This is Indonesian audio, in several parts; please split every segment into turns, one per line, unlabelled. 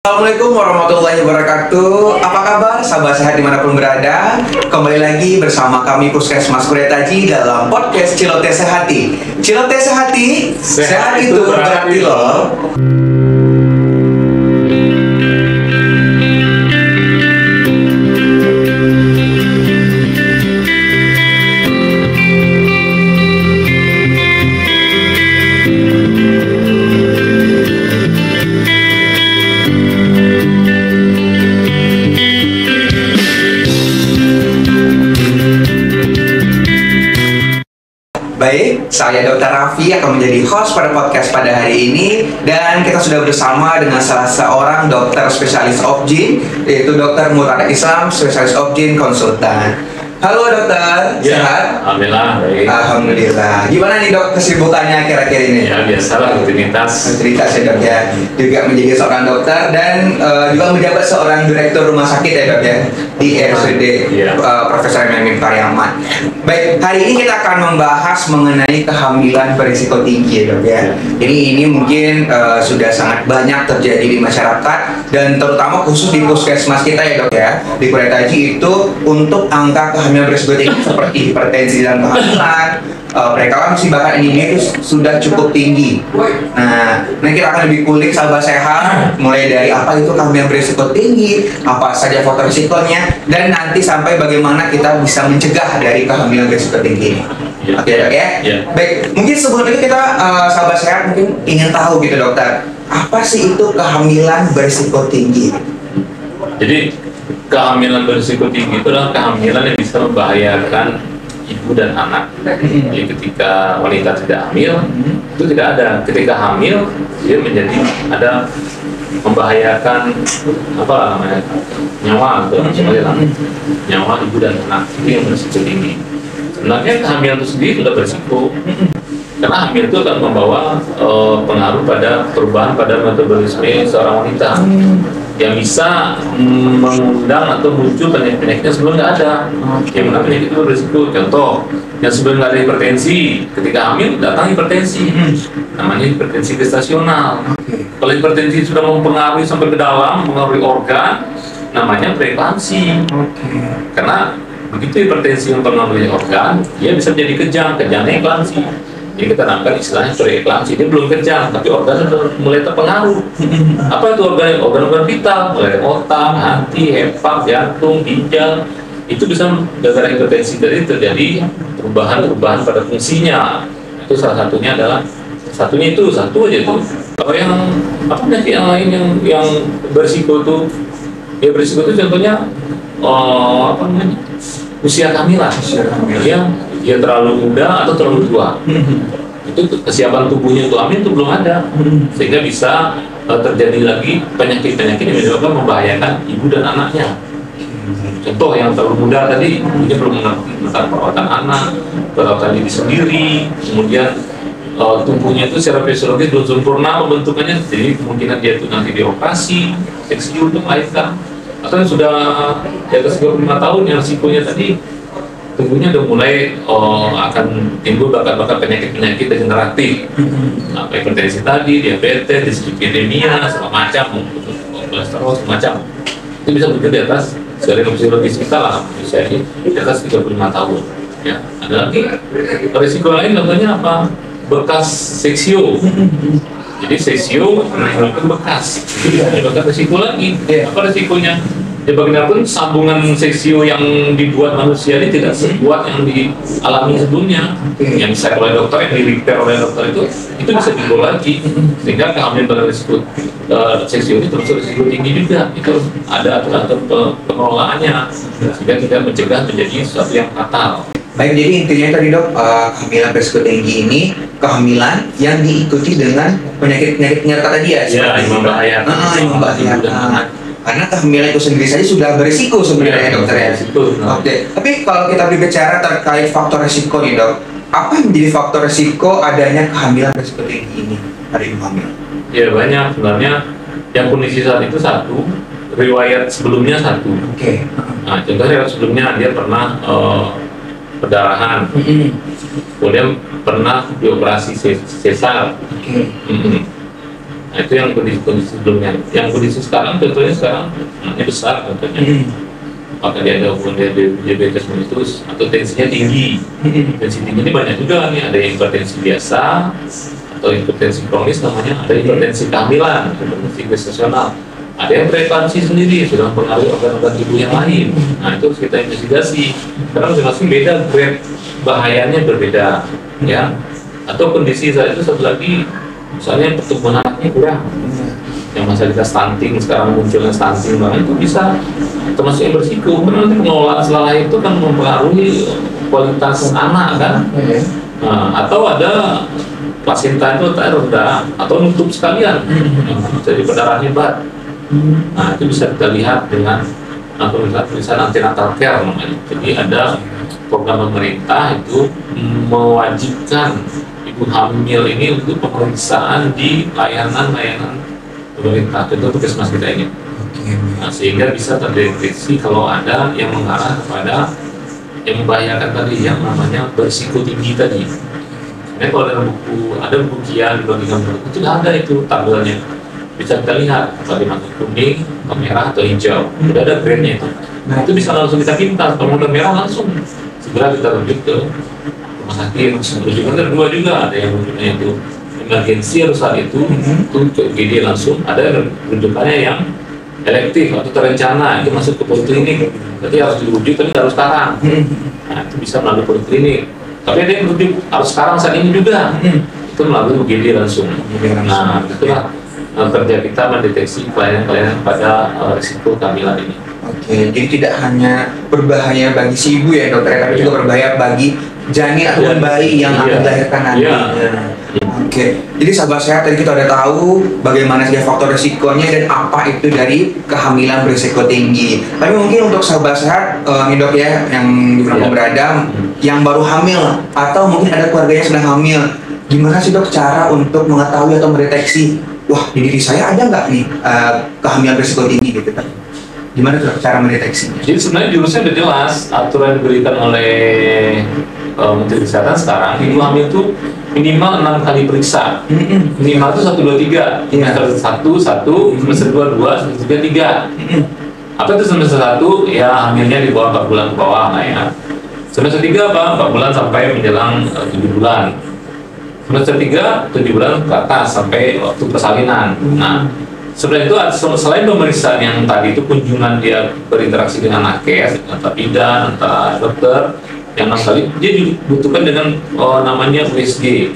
Assalamualaikum warahmatullahi wabarakatuh. Apa kabar sahabat sehat dimanapun berada? Kembali lagi bersama kami Puskesmas Kuretaji dalam podcast Ciloteh Sehati. Ciloteh Sehati, sehat itu berarti loh. Baik, saya Dr. Raffi akan menjadi host pada podcast pada hari ini. Dan kita sudah bersama dengan salah seorang dokter spesialis obgyn, yaitu Dr. Murtada Islam, spesialis obgyn konsultan. Halo dokter,
Ya,
sehat?
alhamdulillah, baik.
Alhamdulillah. Gimana nih dok kesibukannya akhir-akhir ini?
Ya, biasalah rutinitas.
Cerita saya dok ya, juga menjadi seorang dokter dan juga menjabat seorang direktur rumah sakit ya dok ya di RSUD
Iya.
Profesor Mehmet Pariaman. Baik, hari ini kita akan membahas mengenai kehamilan berisiko tinggi ya dok ya. Ini mungkin sudah sangat banyak terjadi di masyarakat dan terutama khusus di puskesmas kita ya dok ya, di Kuretaji itu untuk angka kehamilan berisiko tinggi seperti hipertensi dan kehamilan, preeklamsi bahkan anemia itu sudah cukup tinggi. Nah, kita akan lebih kulik sahabat sehat, mulai dari apa itu kehamilan berisiko tinggi, apa saja faktor risikonya, dan nanti sampai bagaimana kita bisa mencegah dari kehamilan berisiko tinggi ini.
Ya.
Oke dok ya.
Ya.
Baik, mungkin sebelum itu kita sahabat sehat mungkin ingin tahu gitu dokter, apa sih itu kehamilan berisiko tinggi?
Jadi, kehamilan berisiko tinggi itu adalah kehamilan yang bisa membahayakan ibu dan anak. Jadi ketika wanita tidak hamil, itu tidak ada. Ketika hamil, dia menjadi ada membahayakan apa namanya nyawa atau nyawa ibu dan anak, itu yang berisiko tinggi. Sebenarnya kehamilan itu sendiri sudah berisiko, karena hamil itu akan membawa pengaruh pada perubahan pada metabolisme seorang wanita yang bisa mengundang atau muncul penyakit-penyakit yang sebelum nggak ada. Yang mana penyakit itu berisiko. Contoh, yang sebelum nggak ada hipertensi, ketika hamil datang hipertensi, namanya hipertensi gestasional. Kalau hipertensi sudah mempengaruhi sampai ke dalam, mempengaruhi organ, namanya preeklamsi. Karena begitu hipertensi mempengaruhi organ, dia bisa menjadi kejang, kejangnya eklamsi. Jadi kita namakan istilahnya preeklamsi. Dia belum kejang, tapi organ sudah mulai terpengaruh. Apa itu organ? Organ-organ vital, mulai otak, hati, hepat, jantung, ginjal. Itu bisa gara-gara hipertensi dari terjadi perubahan-perubahan pada fungsinya. Itu salah satunya adalah satu aja tuh. Kalau yang apa penyakit yang lain yang berisiko tuh, ya berisiko itu contohnya apa namanya? Usia kehamilan. Dia terlalu muda atau terlalu tua. Itu kesiapan tubuhnya untuk hamil itu belum ada, sehingga bisa terjadi lagi penyakit-penyakit yang menyebabkan membahayakan ibu dan anaknya. Contoh yang terlalu muda tadi, dia belum mengenal perawatan anak, perawatan diri sendiri, kemudian tubuhnya itu secara fisiologis belum sempurna pembentukannya, jadi kemungkinan dia itu nanti dioperasi, seksi untuk melahirkan. Atau yang sudah di atas 35 tahun yang risikonya tadi tubuhnya udah mulai akan timbul bakat-bakat penyakit-penyakit degeneratif, hipertensi tadi, diabetes, dislipidemia, segala macam, kolesterol segala macam. Itu bisa muncul di atas secara fisiologis kita lah, misalnya di atas 35 tahun. Ya, ada lagi risiko lain, contohnya apa? Bekas seksio. Jadi seksio menimbulkan bekas, menyebabkan risiko lagi. Apa risikonya? Ya bagaimanapun sambungan seksio yang dibuat manusia ini tidak sekuat yang dialami sebelumnya. Yang bisa oleh dokter, yang di-repair oleh dokter itu bisa timbul lagi, sehingga kehamilan pada risiko seksio ini termasuk risiko tinggi juga. Itu ada aturan pengelolaannya, sehingga tidak mencegah menjadi sesuatu yang fatal.
Baik, jadi intinya tadi dok, kehamilan berisiko tinggi ini kehamilan yang diikuti dengan penyakit-penyakit penyerta tadi ya?
Ya, yang membahayakan.
Yang membahayakan. Karena kehamilan itu sendiri saja sudah berisiko sebenarnya dokter ya. Oke. Tapi kalau kita berbicara terkait faktor risiko nih dok, apa yang menjadi faktor risiko adanya kehamilan berisiko tinggi ini pada ibu hamil?
Ya banyak sebenarnya. Yang kondisi saat itu satu, riwayat sebelumnya satu. Nah, contohnya sebelumnya dia pernah perdarahan, kemudian pernah dioperasi sesar. Nah, itu yang kondisi sebelumnya. Yang kondisi sekarang contohnya sekarang anaknya besar contohnya. Maka dia ada hubungan diabetes mellitus atau tensinya tinggi. Tensi tinggi ini banyak juga nih, ada yang hipertensi biasa atau hipertensi kronis namanya, ada hipertensi kehamilan, hipertensi gestasional. Ada yang preeklamsi sendiri, sudah mempengaruhi organ-organ tubuh yang lain. Nah, itu harus kita investigasi. Karena masing-masing beda, grade bahayanya berbeda, ya. Atau kondisi saat itu satu lagi, misalnya pertumbuhan anaknya kurang. Yang masa kita stunting, sekarang munculnya stunting banget, itu bisa termasuk yang berisiko. Karena nanti pengelolaan setelah lahir itu kan mempengaruhi kualitas anak kan. Nah, atau ada plasenta itu rendah atau nutup sekalian, jadi perdarahan hebat. Nah, itu bisa kita lihat dengan tulisan antenatal care namanya. Jadi ada program pemerintah itu mewajibkan ibu hamil ini untuk pemeriksaan di layanan-layanan pemerintah, contoh puskesmas kita ini. Nah, sehingga bisa terdeteksi kalau ada yang mengarah kepada yang membahayakan tadi, yang namanya berisiko tinggi tadi. Sebenarnya kalau ada buku kian dibagikan itu ada itu tabelnya. Bisa kita lihat apakah dimaksud kuning, merah atau hijau. Sudah ada grade-nya itu. Nah, itu bisa langsung kita pintar. Kalau udah merah langsung segera kita rujuk ke rumah sakit. Rujukan kedua juga ada yang rujuknya itu emergensi harus saat itu ke UGD langsung. Ada rujukannya yang elektif atau terencana, itu masuk ke poliklinik. Berarti harus dirujuk tapi harus sekarang. Nah, itu bisa melalui poliklinik. Tapi ada yang rujuk harus sekarang saat ini juga. Itu melalui UGD langsung. Nah, itulah kerja kita mendeteksi kelainan-kelainan pada risiko kehamilan ini.
Oke, jadi tidak hanya berbahaya bagi si ibu ya dokter, tapi juga berbahaya bagi janin atau bayi yang akan dilahirkan nanti. Oke, jadi sahabat sehat tadi kita udah tahu bagaimana saja faktor risikonya dan apa itu dari kehamilan berisiko tinggi. Tapi mungkin untuk sahabat sehat nih dok ya, yang dimanapun berada, yang baru hamil atau mungkin ada keluarganya sedang hamil, gimana sih dok cara untuk mengetahui atau mendeteksi, wah di diri saya ada nggak nih kehamilan berisiko tinggi gitu kan? Gimana tuh cara mendeteksinya?
Jadi sebenarnya jurusnya udah jelas, aturan yang diberikan oleh Menteri Kesehatan sekarang, ibu hamil itu minimal 6 kali periksa. Minimal itu 1, 2, 3. Semester 1, 1, semester 2, 2, semester 3, 3. Apa itu semester 1? Ya hamilnya di bawah 4 bulan ke bawah lah ya. Semester 3 apa? 4 bulan sampai menjelang 7 bulan. Semester 3, 7 bulan ke atas sampai waktu persalinan. Nah, sebenarnya itu selain pemeriksaan yang tadi itu kunjungan dia berinteraksi dengan nakes, entah bidan, entah dokter, yang 6 kali, dia dibutuhkan dengan namanya USG.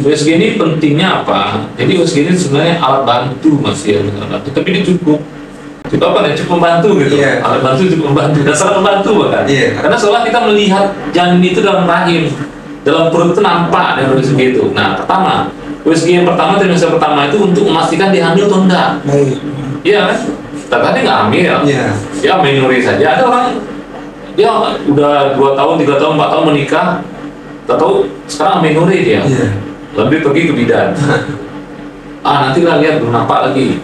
USG ini pentingnya apa? Jadi USG ini sebenarnya alat bantu mas ya, tapi ini cukup apa ya, cukup membantu gitu. Alat bantu cukup membantu, dasar membantu bahkan. Karena setelah kita melihat janin itu dalam rahim, dalam perut itu nampak ada USG itu. Nah, pertama USG yang pertama, trimester pertama itu untuk memastikan dia hamil atau enggak. Iya kan? Ternyata nggak hamil. Ya minori saja. Ada orang dia udah 2 tahun, 3 tahun, 4 tahun menikah, tahu sekarang minori dia. Lebih pergi ke bidan. Nanti lah lihat belum nampak lagi.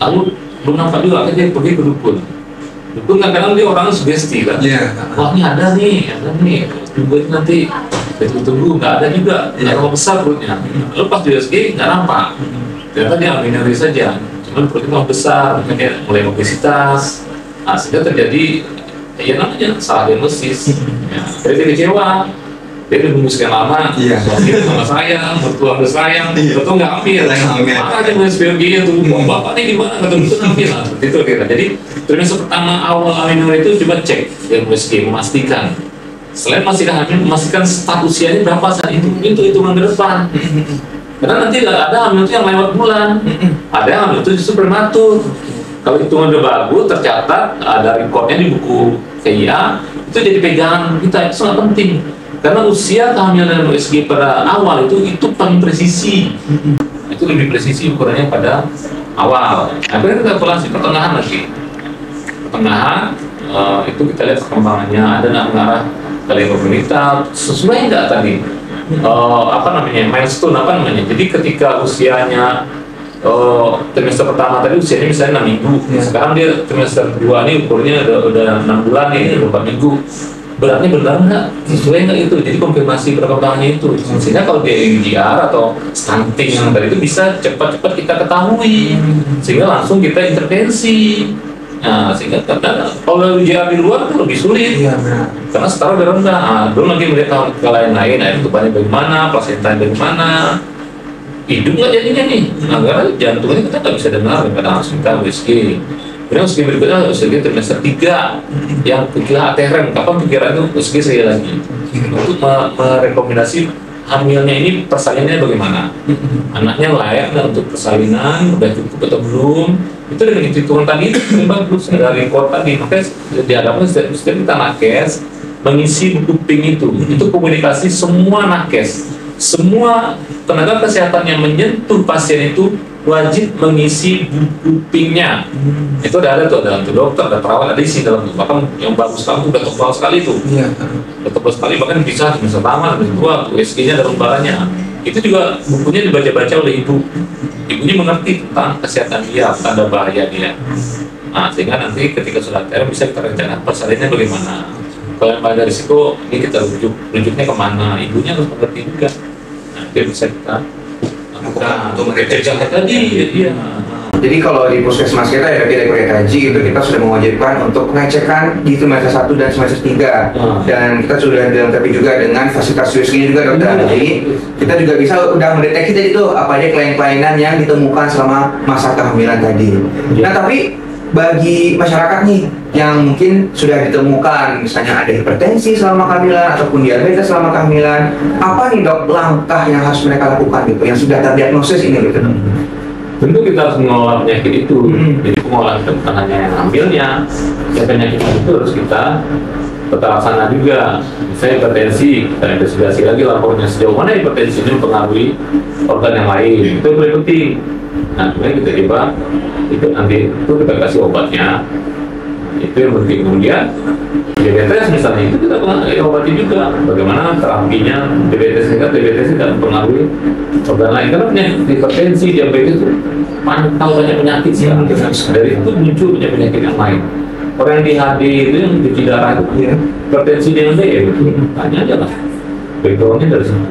Lalu belum nampak juga, akhirnya dia pergi ke dukun. Dukun kadang-kadang dia orang sugesti kan. Wah ini ada nih. Tunggu nanti tunggu nggak ada juga, nggak terlalu besar perutnya. Lalu pas di USG nggak nampak, ternyata dia minori saja, cuman perutnya besar, mungkin dia mulai obesitas, sehingga terjadi ya namanya salah diagnosis. Jadi dia kecewa, dia udah nunggu sekian lama, suami sama sayang, mertua bersayang, betul nggak ambil, mana dia nulis biologi itu, bapak ini gimana, betul ambil lah, seperti itu kira. Jadi trimester pertama awal minori itu coba cek yang USG, memastikan. Selain memastikan status usianya berapa saat itu hitungan ke depan. Karena nanti ada hamil itu yang lewat bulan, ada yang hamil itu justru prematur. Kalau hitungan udah bagus, tercatat, ada rekodnya di buku KIA, itu jadi pegangan kita, itu sangat penting. Karena usia kehamilan USG pada awal itu paling presisi. Itu lebih presisi ukurannya pada awal. Akhirnya kita evaluasi pertengahan lagi. Pertengahan itu kita lihat perkembangannya, ada mengarah kali pemerintah sesuai enggak tadi milestone jadi ketika usianya trimester pertama tadi usianya misalnya 6 minggu, sekarang dia trimester 2 ini ukurnya udah 6 bulan nih, 4 minggu. beratnya benar nggak, sesuai nggak itu, jadi konfirmasi perkembangannya itu, sehingga kalau dia MDR atau stunting yang tadi itu bisa cepat-cepat kita ketahui, sehingga langsung kita intervensi. Nah, sehingga karena kalau UJR di luar itu lebih sulit, karena setara udah rendah. Belum lagi melihat ke lain-lain, air tubannya bagaimana, plasenta bagaimana, hidup nggak jadinya nih, karena jantungnya kita nggak bisa dengar, karena harus kita USG. Kemudian USG berikutnya USG trimester 3 yang pikiran ATRM, kapan pikiran itu USG sekali lagi untuk merekomendasi hamilnya ini persalinannya bagaimana, anaknya layak nggak untuk persalinan, udah cukup atau belum, itu dengan hitungan tadi itu lebih bagus dari report tadi. Makanya dihadapkan setiap kita nakes mengisi buku pink itu komunikasi semua nakes, semua tenaga kesehatan yang menyentuh pasien itu wajib mengisi buku pinknya. Itu ada tuh, ada untuk dokter, ada perawat, ada isi dalam itu. Bahkan yang bagus sekali itu udah tebal sekali tuh, udah tebal sekali, bahkan bisa semester pertama, semester kedua, USG-nya ada lembarannya. Itu juga bukunya dibaca-baca oleh ibu. Ibunya mengerti tentang kesehatan dia, tanda bahaya dia. Nah, sehingga nanti ketika sudah ATM bisa kita rencanakan persalinannya bagaimana. Kalau yang ada risiko, ini kita rujuknya kemana, ibunya harus mengerti juga. Nah, dia bisa kita untuk mengerjakan tadi, iya.
Jadi kalau di puskesmas kita ya dari Haji itu kita sudah mewajibkan untuk pengecekan di semester 1 dan semester 3 dan kita sudah dilengkapi juga dengan fasilitas USG juga dokter. Jadi kita juga bisa udah mendeteksi tadi itu apa aja kelainan-kelainan yang ditemukan selama masa kehamilan tadi. Nah tapi bagi masyarakat nih yang mungkin sudah ditemukan misalnya ada hipertensi selama kehamilan ataupun diabetes selama kehamilan, apa nih dok langkah yang harus mereka lakukan gitu yang sudah terdiagnosis ini gitu?
Tentu kita harus mengolah penyakit itu. Jadi pengolahan itu bukan hanya yang hamilnya, ya penyakit itu harus kita laksana juga. Misalnya hipertensi, kita investigasi lagi lapornya sejauh mana hipertensi ini mempengaruhi organ yang lain, itu paling penting. Nah, kemudian kita coba itu nanti itu kita kasih obatnya, itu yang penting. Kemudian diabetes misalnya itu kita obati juga. Bagaimana terapinya diabetes tidak mempengaruhi organ lain, karena penyakit hipertensi, diabetes itu banyak penyakit sih. Dari itu muncul penyakit yang lain. Orang yang di HD itu yang cuci darah itu hipertensi dengan DM itu tanya aja lah backgroundnya dari sana,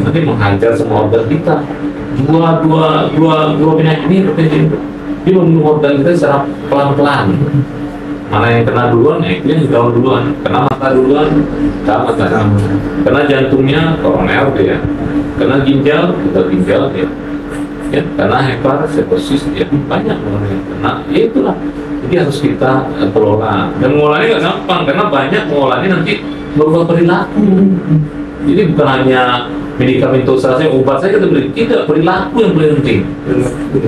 nanti menghajar semua organ kita. Dua penyakit ini hipertensi itu dia membunuh organ kita secara pelan-pelan. Mana yang kena duluan, ya itu yang down duluan. Kena mata duluan, mata. Kena jantungnya, koroner dia. Kena ginjal, kita ginjal dia. Ya, karena hepatosis dia banyak orang yang kena. Ya itulah. Jadi harus kita kelola. Dan mengolahnya nggak gampang karena banyak mengolahnya nanti berubah perilaku. Jadi bukan hanya medikamentos saja, obat saya kita beri, tidak, perilaku yang paling penting.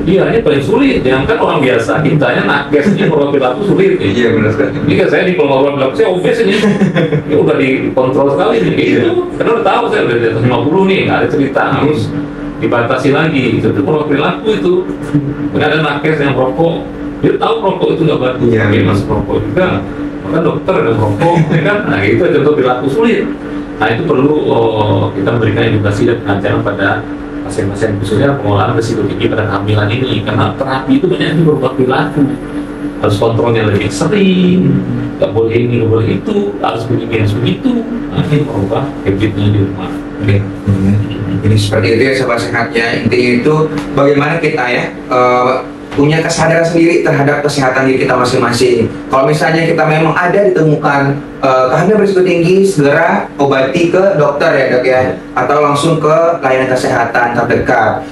Iya, ini paling sulit. Jangan kan orang biasa, kitanya nakes ini merubah perilaku sulit.
Iya benar sekali.
Ini kan saya di pengobatan perilaku saya obes ini udah dikontrol sekali nih. Itu karena udah tahu saya udah di atas 50 nih, nggak ada cerita harus dibatasi lagi. Itu merubah perilaku itu. Kemudian ada nakes yang rokok, dia tahu rokok itu nggak bagus, dia masuk rokok juga. Maka dokter ada rokok, ya kan? Nah itu contoh perilaku sulit. Nah itu perlu kita memberikan edukasi dan pengajaran pada pasien-pasien khususnya pengolahan resiko tinggi pada kehamilan ini, karena terapi itu banyak yang berubah perilaku, harus kontrolnya lebih sering, nggak boleh ini, nggak boleh itu, harus begini, harus begitu. Nah ini merubah habitnya di rumah.
Jadi seperti itu ya sahabat sehatnya. Intinya itu bagaimana kita ya punya kesadaran sendiri terhadap kesehatan diri kita masing-masing. Kalau misalnya kita memang ada ditemukan kehamilan berisiko tinggi, segera obati ke dokter ya dok ya, atau langsung ke layanan kesehatan terdekat.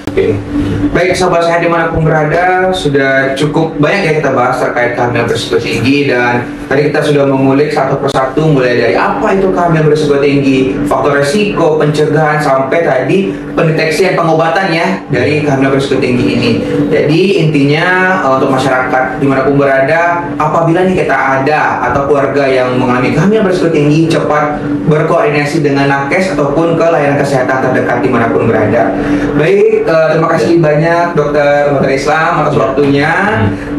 Baik sahabat sehat dimanapun berada, sudah cukup banyak ya kita bahas terkait kehamilan berisiko tinggi, dan tadi kita sudah mengulik satu persatu mulai dari apa itu kehamilan berisiko tinggi, faktor resiko, pencegahan, sampai tadi pendeteksian pengobatan ya dari kehamilan berisiko tinggi ini. Jadi intinya untuk masyarakat dimanapun berada, apabila nih kita ada atau keluarga yang mengalami kehamilan berisiko tinggi, cepat berkoordinasi dengan nakes ataupun ke layanan kesehatan terdekat dimanapun berada. Baik, terima kasih banyak Dokter Islam atas waktunya,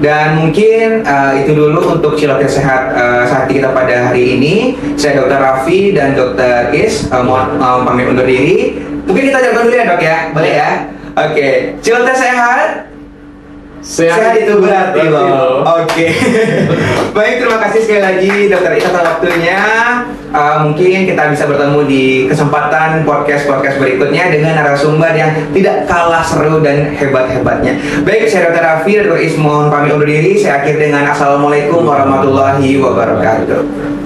dan mungkin itu dulu untuk Ciloknya Sehat saat kita pada hari ini. Saya Dr. Raffi dan Dr. Is mohon pamit undur diri. Mungkin kita jalan dulu ya dok ya, boleh ya? Oke, Ciloknya Sehat. Sehat itu berarti loh. Oke. Oke. Baik, terima kasih sekali lagi Dokter Ika atas waktunya. Mungkin kita bisa bertemu di kesempatan podcast berikutnya dengan narasumber yang tidak kalah seru dan hebat-hebatnya. Baik, saya Dr. Raffi, Dr. Is mohon pamit undur diri. Saya akhiri dengan Assalamualaikum warahmatullahi wabarakatuh.